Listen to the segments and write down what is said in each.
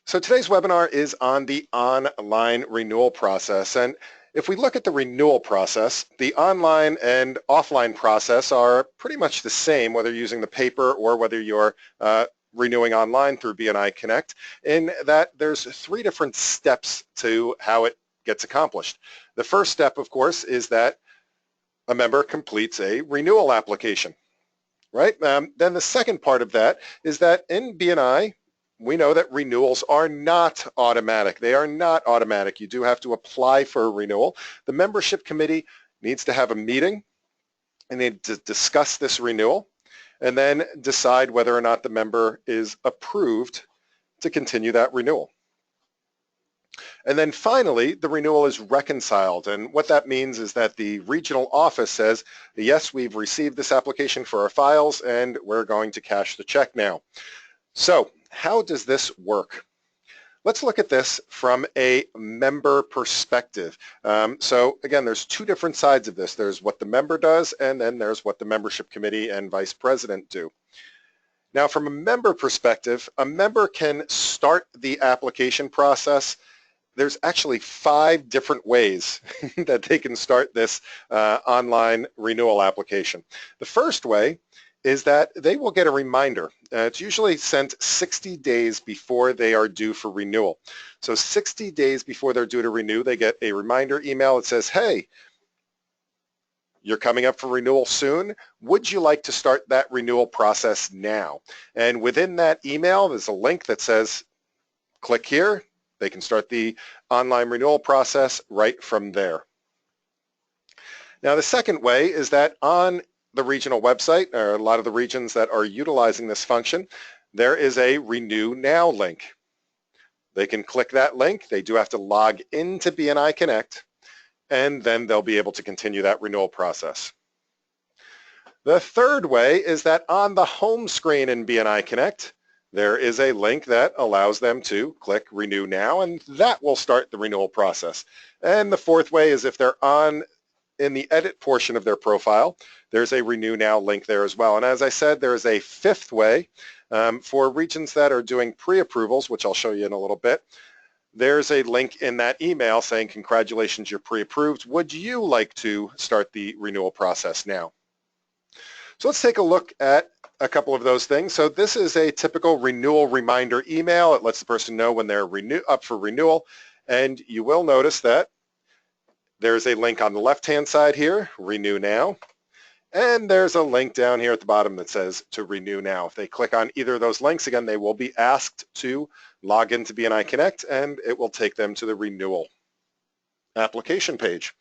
So today's webinar is on the online renewal process. And if we look at the renewal process, the online and offline process are pretty much the same, whether you're using the paper or whether you're renewing online through BNI Connect, in that there's 3 different steps to how it gets accomplished. The first step, of course, is that a member completes a renewal application, right? Then the second part of that is that in BNI, we know that renewals are not automatic. They are not automatic. You do have to apply for a renewal. The membership committee needs to have a meeting and they need to discuss this renewal and then decide whether or not the member is approved to continue that renewal. And then finally, the renewal is reconciled. And what that means is that the regional office says, yes, we've received this application for our files and we're going to cash the check now. So how does this work? Let's look at this from a member perspective. So again, there's 2 different sides of this. There's what the member does, and then there's what the membership committee and vice president do. Now, from a member perspective, a member can start the application process. There's actually 5 different ways that they can start this online renewal application. The first way is that they will get a reminder. It's usually sent 60 days before they are due for renewal. So 60 days before they're due to renew, they get a reminder email that says, hey, you're coming up for renewal soon. Would you like to start that renewal process now? And within that email, there's a link that says, click here. They can start the online renewal process right from there. Now, the second way is that on the regional website, or a lot of the regions that are utilizing this function, there is a Renew Now link. They can click that link. They do have to log into BNI Connect, and then they'll be able to continue that renewal process. The third way is that on the home screen in BNI Connect, there is a link that allows them to click Renew Now, and that will start the renewal process. And the fourth way is if they're in the edit portion of their profile, there's a Renew Now link there as well. And as I said, there is a 5th way for regions that are doing pre-approvals, which I'll show you in a little bit. There's a link in that email saying, congratulations, you're pre-approved. Would you like to start the renewal process now? So let's take a look at a couple of those things. So this is a typical renewal reminder email. It lets the person know when they're up for renewal. And you will notice that there's a link on the left-hand side here, Renew Now, and there's a link down here at the bottom that says to Renew Now. If they click on either of those links, again, they will be asked to log into BNI Connect, and it will take them to the renewal application page.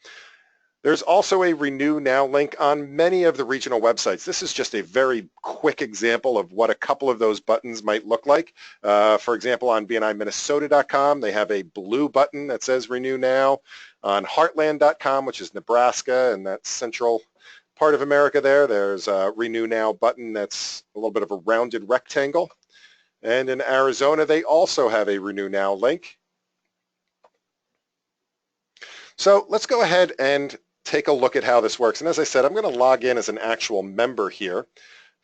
There's also a Renew Now link on many of the regional websites. This is just a very quick example of what a couple of those buttons might look like. For example, on BNIMinnesota.com, they have a blue button that says Renew Now. On Heartland.com, which is Nebraska and that central part of America there's a Renew Now button that's a little bit of a rounded rectangle. And in Arizona, they also have a Renew Now link. So let's go ahead and take a look at how this works. And as I said, I'm going to log in as an actual member here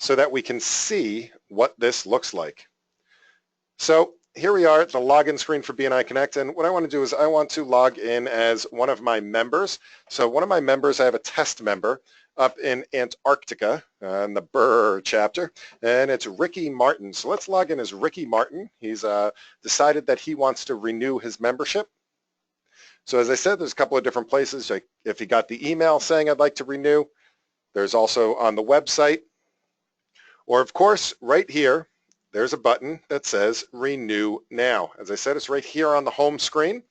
so that we can see what this looks like. So here we are at the login screen for BNI Connect, and what I want to do is I want to log in as one of my members. So one of my members, I have a test member up in Antarctica in the Burr chapter, and it's Ricky Martin. So let's log in as Ricky Martin. He's decided that he wants to renew his membership. So as I said, there's a couple of different places. Like if he got the email saying I'd like to renew, there's also on the website, or of course right here, there's a button that says Renew Now. As I said, it's right here on the home screen.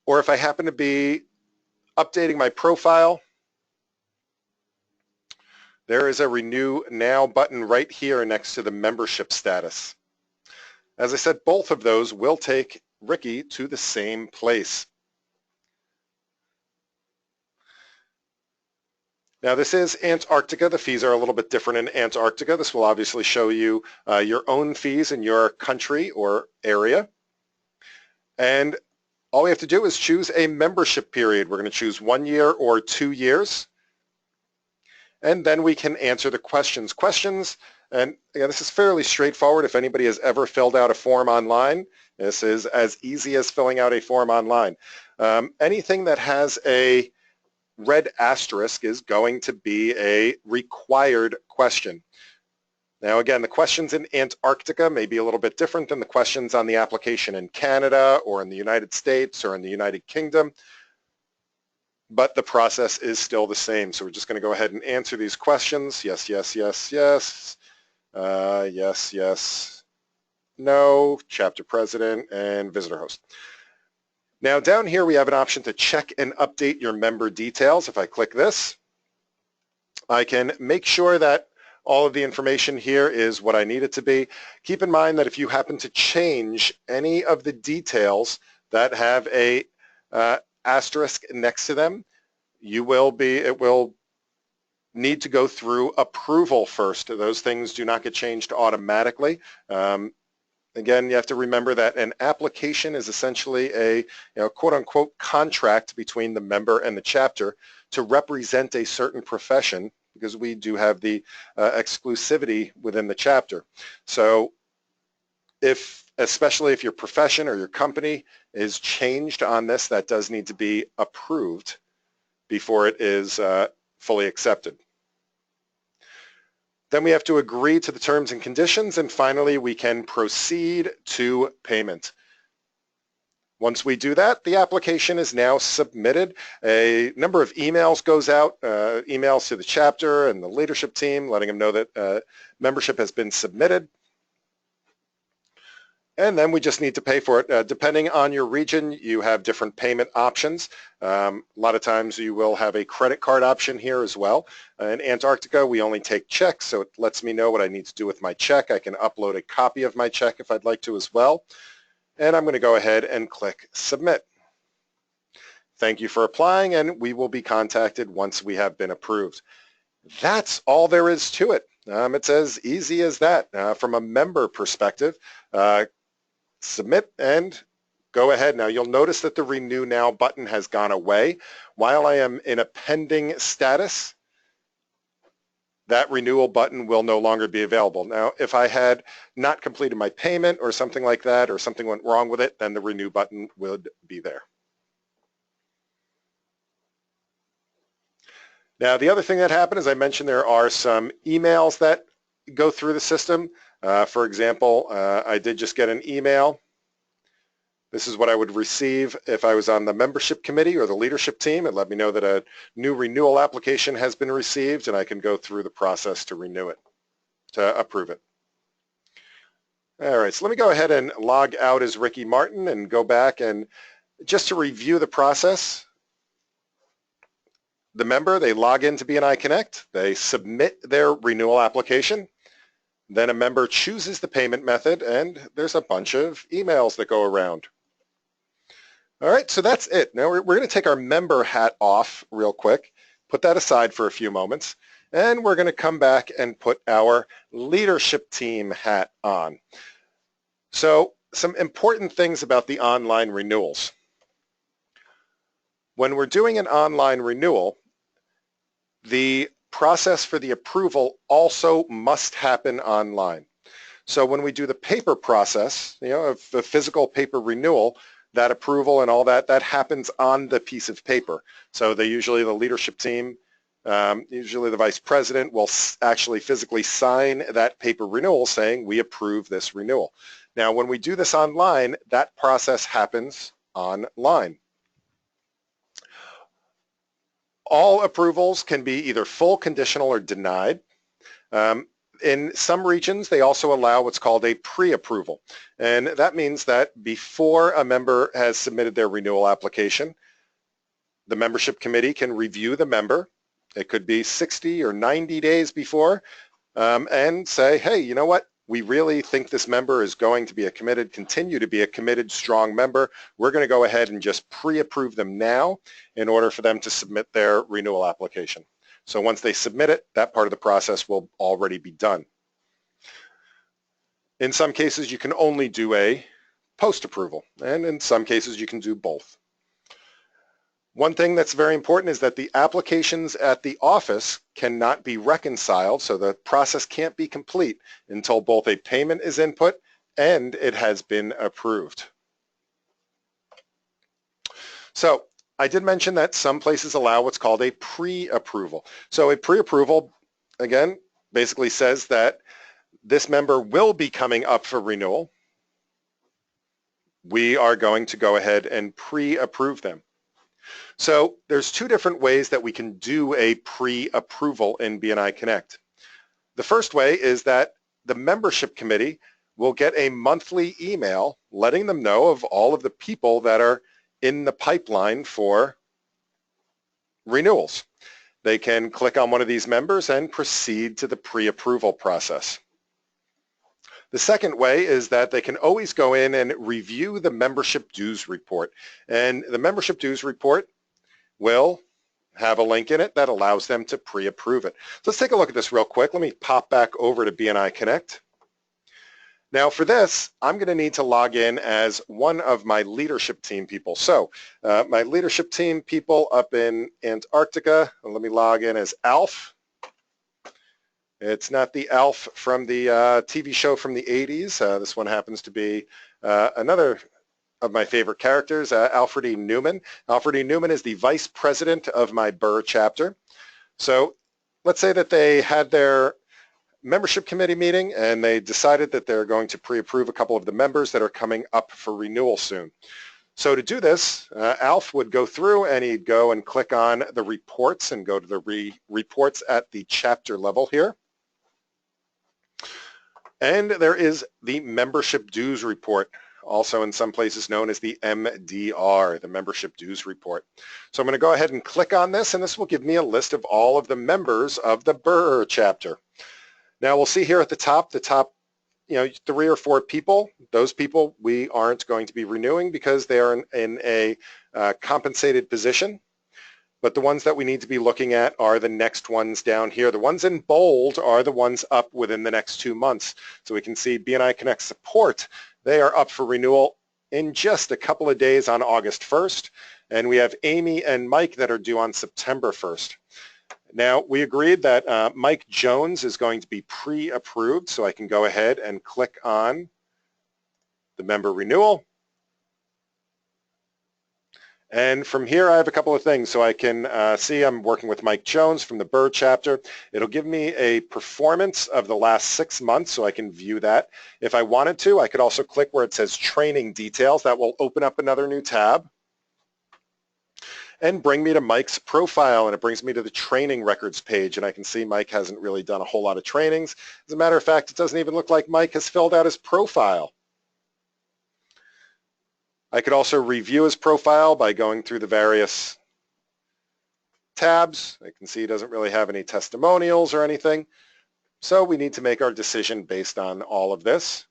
Or if I happen to be updating my profile, there is a Renew Now button right here next to the membership status. As I said, both of those will take Ricky to the same place. Now this is Antarctica. The fees are a little bit different in Antarctica. This will obviously show you your own fees in your country or area. And all we have to do is choose a membership period. We're going to choose 1 year or 2 years. And then we can answer the questions. Questions And again, this is fairly straightforward. If anybody has ever filled out a form online, this is as easy as filling out a form online. Anything that has a red asterisk is going to be a required question. Now again, the questions in Antarctica may be a little bit different than the questions on the application in Canada or in the United States or in the United Kingdom, but the process is still the same. So we're just going to go ahead and answer these questions. Yes, yes, yes, yes. Yes, yes, no, chapter president, and visitor host. Now down here we have an option to check and update your member details. If I click this, I can make sure that all of the information here is what I need it to be. Keep in mind that if you happen to change any of the details that have a asterisk next to them, it will need to go through approval first. Those things do not get changed automatically. Again, you have to remember that an application is essentially a quote-unquote contract between the member and the chapter to represent a certain profession, because we do have the exclusivity within the chapter. So especially if your profession or your company is changed on this, that does need to be approved before it is fully accepted. Then we have to agree to the terms and conditions, and finally we can proceed to payment. Once we do that, the application is now submitted. A number of emails goes out, emails to the chapter and the leadership team, letting them know that membership has been submitted. And then we just need to pay for it. Depending on your region, you have different payment options. A lot of times you will have a credit card option here as well. In Antarctica, we only take checks, so it lets me know what I need to do with my check. I can upload a copy of my check if I'd like to as well. And I'm going to go ahead and click Submit. Thank you for applying, and we will be contacted once we have been approved. That's all there is to it. It's as easy as that. From a member perspective, submit and go ahead. Now you'll notice that the Renew Now button has gone away. While I am in a pending status, that renewal button will no longer be available. Now if I had not completed my payment or something like that, or something went wrong with it, then the Renew button would be there. Now the other thing that happened, as I mentioned, there are some emails that go through the system. For example, I did just get an email. This is what I would receive if I was on the membership committee or the leadership team. It let me know that a new renewal application has been received, and I can go through the process to renew it, to approve it. All right, so let me go ahead and log out as Ricky Martin and go back, and just to review the process, the member, they log in to BNI Connect, they submit their renewal application, then a member chooses the payment method, and there's a bunch of emails that go around. All right, so that's it. Now we're going to take our member hat off real quick, put that aside for a few moments, and we're going to come back and put our leadership team hat on. So some important things about the online renewals. When we're doing an online renewal, the process for the approval also must happen online. So when we do the paper process, of the physical paper renewal, that approval and all that happens on the piece of paper. So usually the leadership team, usually the vice president, will actually physically sign that paper renewal saying we approve this renewal. Now when we do this online, that process happens online. All approvals can be either full, conditional, or denied. In some regions, they also allow what's called a pre-approval. And that means that before a member has submitted their renewal application, the membership committee can review the member. It could be 60 or 90 days before and say, hey, you know what? We really think this member is going to be continue to be a committed, strong member. We're going to go ahead and just pre-approve them now in order for them to submit their renewal application. So once they submit it, that part of the process will already be done. In some cases, you can only do a post-approval, and in some cases, you can do both. One thing that's very important is that the applications at the office cannot be reconciled, so the process can't be complete until both a payment is input and it has been approved. So I did mention that some places allow what's called a pre-approval. So a pre-approval, again, basically says that this member will be coming up for renewal. We are going to go ahead and pre-approve them. So there's two different ways that we can do a pre-approval in BNI Connect. The first way is that the membership committee will get a monthly email letting them know of all of the people that are in the pipeline for renewals. They can click on one of these members and proceed to the pre-approval process. The second way is that they can always go in and review the membership dues report. And the membership dues report will have a link in it that allows them to pre-approve it. So let's take a look at this real quick. Let me pop back over to BNI Connect. Now for this, I'm going to need to log in as one of my leadership team people. So my leadership team people up in Antarctica, let me log in as Alf. It's not the Alf from the TV show from the 80s. This one happens to be another of my favorite characters, Alfred E. Newman. Alfred E. Newman is the vice president of my Burr chapter. So let's say that they had their membership committee meeting and they decided that they're going to pre-approve a couple of the members that are coming up for renewal soon. So to do this, Alf would go through and he'd go and click on the reports and go to the reports at the chapter level here. And there is the membership dues report, also in some places known as the MDR, the membership dues report. So I'm going to go ahead and click on this, and this will give me a list of all of the members of the Burr chapter. Now we'll see here at the top 3 or 4 people. Those people we aren't going to be renewing because they are in a compensated position. But the ones that we need to be looking at are the next ones down here. The ones in bold are the ones up within the next 2 months. So we can see BNI Connect support. They are up for renewal in just a couple of days on August 1st. And we have Amy and Mike that are due on September 1st. Now, we agreed that Mike Jones is going to be pre-approved, so I can go ahead and click on the member renewal. And from here, I have a couple of things. So I can see I'm working with Mike Jones from the Burr chapter. It'll give me a performance of the last 6 months, so I can view that. If I wanted to, I could also click where it says training details. That will open up another new tab and bring me to Mike's profile, and it brings me to the training records page, and I can see Mike hasn't really done a whole lot of trainings. As a matter of fact, it doesn't even look like Mike has filled out his profile. I could also review his profile by going through the various tabs. I can see he doesn't really have any testimonials or anything. So we need to make our decision based on all of this.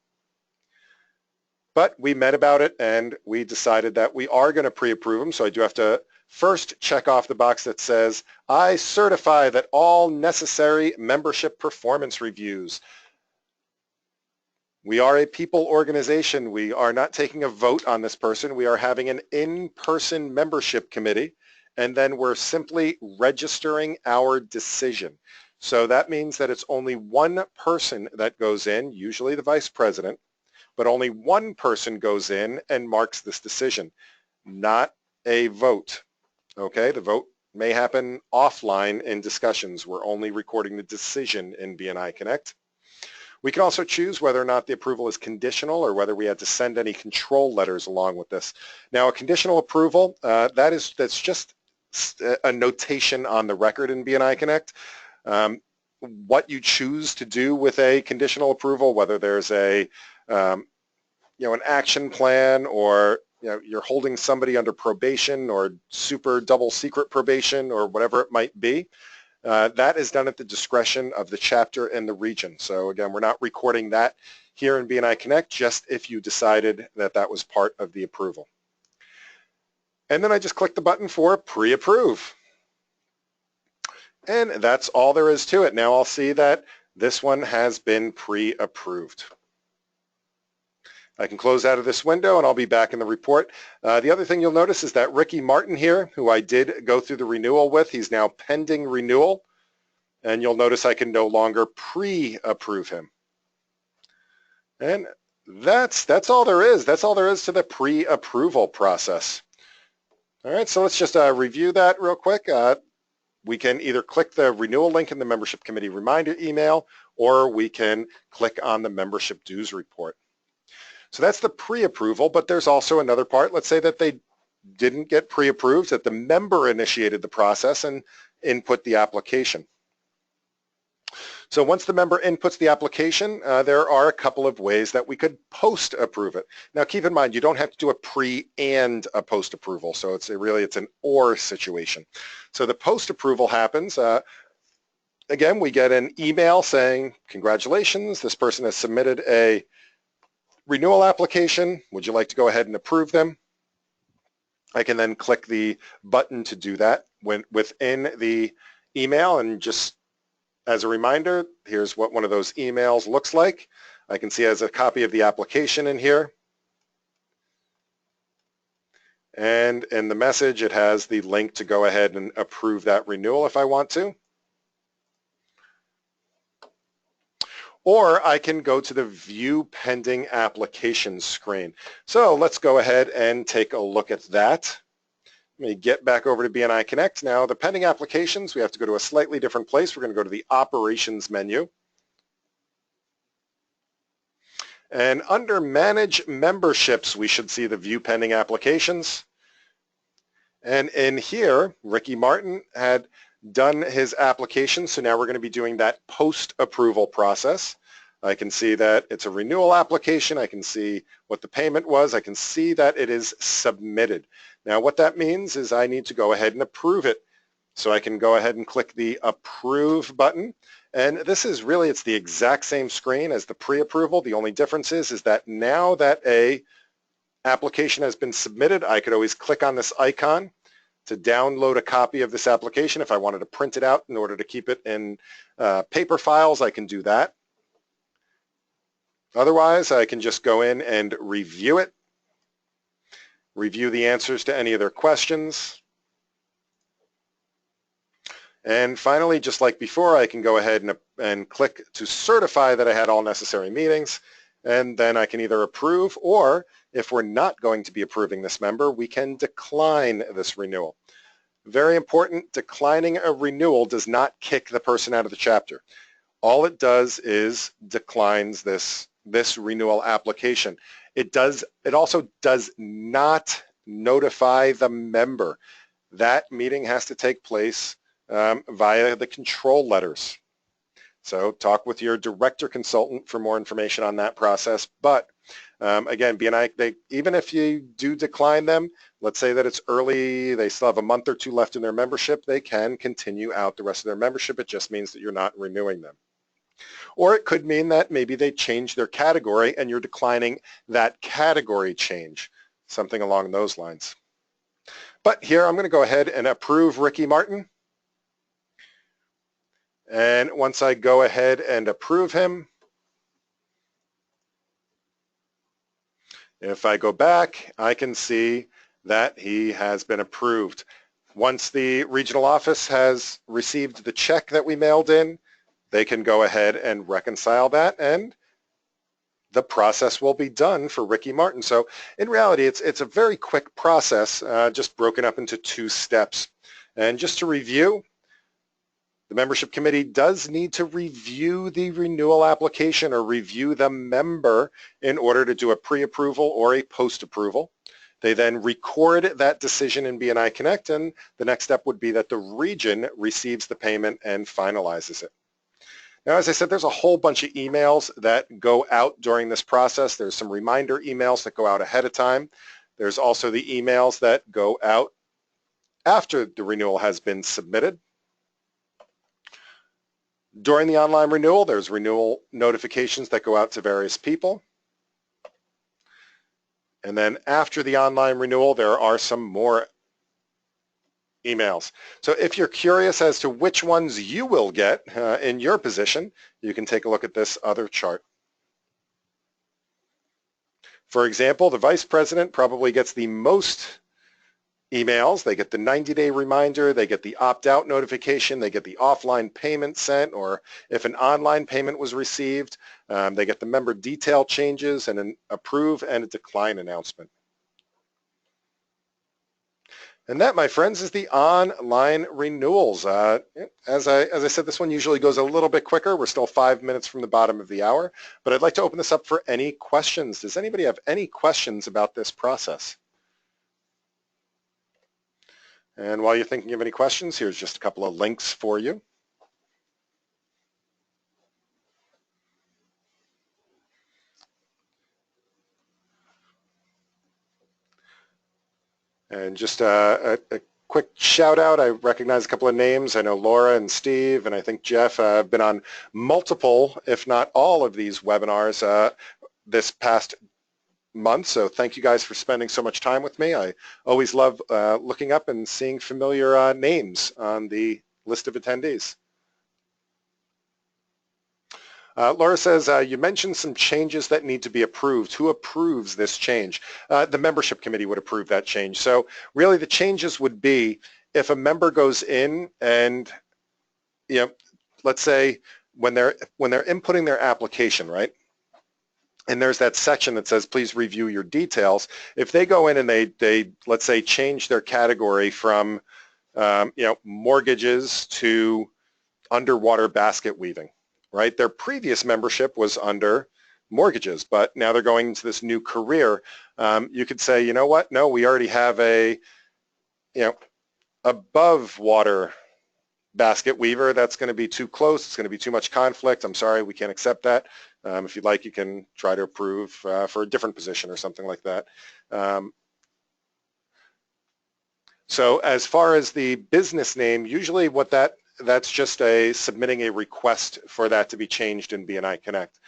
But we met about it and we decided that we are going to pre-approve him. So I do have to first check off the box that says, I certify that all necessary membership performance reviews. We are a people organization. We are not taking a vote on this person. We are having an in-person membership committee, and then we're simply registering our decision. So that means that it's only one person that goes in, usually the vice president, but only one person goes in and marks this decision, not a vote. Okay, the vote may happen offline in discussions. We're only recording the decision in BNI Connect. We can also choose whether or not the approval is conditional or whether we had to send any control letters along with this. Now, a conditional approval, that's just a notation on the record in BNI Connect. What you choose to do with a conditional approval, whether there's a an action plan, or you're holding somebody under probation or super double secret probation or whatever it might be. That is done at the discretion of the chapter and the region. So again, we're not recording that here in BNI Connect, just if you decided that that was part of the approval. And then I just click the button for pre-approve. And that's all there is to it. Now I'll see that this one has been pre-approved. I can close out of this window and I'll be back in the report. The other thing you'll notice is that Ricky Martin here, who I did go through the renewal with, he's now pending renewal. And you'll notice I can no longer pre-approve him. And that's all there is. That's all there is to the pre-approval process. All right, so let's just review that real quick. We can either click the renewal link in the membership committee reminder email, or we can click on the membership dues report. So that's the pre-approval, but there's also another part. Let's say that they didn't get pre-approved, that the member initiated the process and input the application. So once the member inputs the application, there are a couple of ways that we could post-approve it. Now keep in mind, you don't have to do a pre and a post-approval, so it's an or situation. So the post-approval happens. Again, we get an email saying, congratulations, this person has submitted a renewal application. Would you like to go ahead and approve them? I can then click the button to do that within the email, and just as a reminder, here's what one of those emails looks like. I can see it has a copy of the application in here. And in the message, it has the link to go ahead and approve that renewal if I want to. Or I can go to the View Pending Applications screen. So let's go ahead and take a look at that. Let me get back over to BNI Connect. Now, the pending applications, we have to go to a slightly different place. We're going to go to the Operations menu. And under Manage Memberships, we should see the View Pending Applications. And in here, Ricky Martin had done his application, so now we're going to be doing that post-approval process. I can see that it's a renewal application. I can see what the payment was. I can see that it is submitted. Now what that means is I need to go ahead and approve it. So I can go ahead and click the Approve button. And this is really, it's the exact same screen as the pre-approval. The only difference is that now that a application has been submitted, I could always click on this icon to download a copy of this application. If I wanted to print it out in order to keep it in paper files, I can do that. Otherwise, I can just go in and review it, review the answers to any of their questions. And finally, just like before, I can go ahead and click to certify that I had all necessary meetings, and then I can either approve, or if we're not going to be approving this member, we can decline this renewal. Very important, declining a renewal does not kick the person out of the chapter. All it does is declines this renewal application. It also does not notify the member. That meeting has to take place via the control letters. So talk with your director consultant for more information on that process. But again, BNI, even if you do decline them, let's say that it's early, they still have a month or two left in their membership, they can continue out the rest of their membership. It just means that you're not renewing them. Or it could mean that maybe they changed their category and you're declining that category change, something along those lines. But here I'm going to go ahead and approve Ricky Martin. And once I go ahead and approve him, if I go back, I can see that he has been approved. Once the regional office has received the check that we mailed in, they can go ahead and reconcile that, and the process will be done for Ricky Martin. So in reality, it's a very quick process, just broken up into 2 steps. And just to review, the membership committee does need to review the renewal application or review the member in order to do a pre-approval or a post-approval. They then record that decision in BNI Connect, and the next step would be that the region receives the payment and finalizes it. Now, as I said, there's a whole bunch of emails that go out during this process. There's some reminder emails that go out ahead of time. There's also the emails that go out after the renewal has been submitted. During the online renewal, there's renewal notifications that go out to various people. And then after the online renewal, there are some more emails. So if you're curious as to which ones you will get in your position, you can take a look at this other chart. For example, the vice president probably gets the most emails. They get the 90-day reminder, they get the opt-out notification, they get the offline payment sent, or if an online payment was received, they get the member detail changes and an approve and a decline announcement. And that, my friends, is the online renewals. As I said, this one usually goes a little bit quicker. We're still 5 minutes from the bottom of the hour, but I'd like to open this up for any questions. Does anybody have any questions about this process? And while you're thinking of any questions, here's just a couple of links for you. And just a quick shout out. I recognize a couple of names. I know Laura and Steve, and I think Jeff have been on multiple, if not all, of these webinars this past month. So thank you guys for spending so much time with me. I always love looking up and seeing familiar names on the list of attendees. Laura says, you mentioned some changes that need to be approved. Who approves this change? The membership committee would approve that change. So really the changes would be if a member goes in and, let's say when they're inputting their application, right? And there's that section that says, please review your details. If they go in and they let's say, change their category from, mortgages to underwater basket weaving, right? Their previous membership was under mortgages, but now they're going into this new career. You could say, you know what? No, we already have a, above water basket weaver. That's going to be too close. It's going to be too much conflict. I'm sorry, we can't accept that. If you'd like, you can try to approve for a different position or something like that. So as far as the business name, usually what that's just submitting a request for that to be changed in BNI Connect.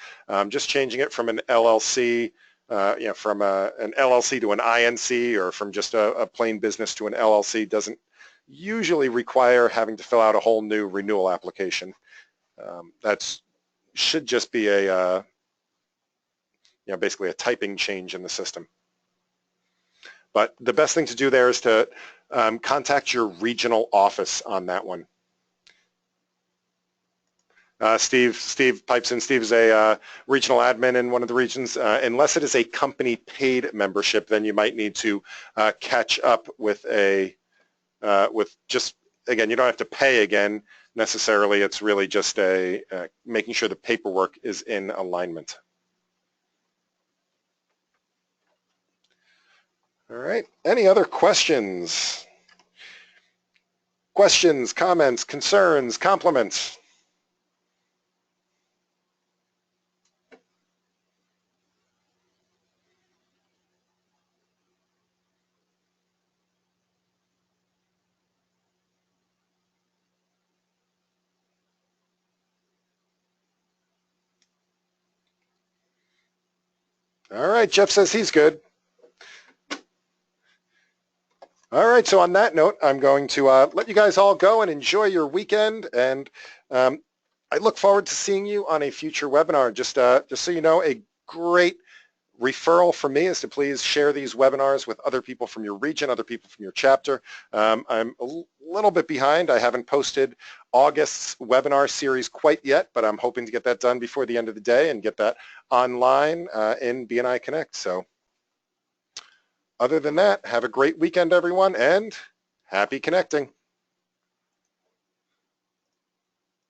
Just changing it from an LLC, from an LLC to an INC, or from just a plain business to an LLC doesn't usually require having to fill out a whole new renewal application. That's should just be a, basically a typing change in the system. But the best thing to do there is to contact your regional office on that one. Steve pipes in. Steve is a regional admin in one of the regions. Unless it is a company paid membership, then you might need to catch up with just, again, you don't have to pay again necessarily. It's really just making sure the paperwork is in alignment. All right, any other questions? Questions, comments, concerns, compliments? All right, Jeff says he's good. All right, so on that note, I'm going to let you guys all go and enjoy your weekend, and I look forward to seeing you on a future webinar. Just so you know, a great referral from me is to please share these webinars with other people from your region, other people from your chapter. I'm a little bit behind. I haven't posted August's webinar series quite yet, but I'm hoping to get that done before the end of the day and get that online in BNI Connect. So other than that, have a great weekend, everyone, and happy connecting.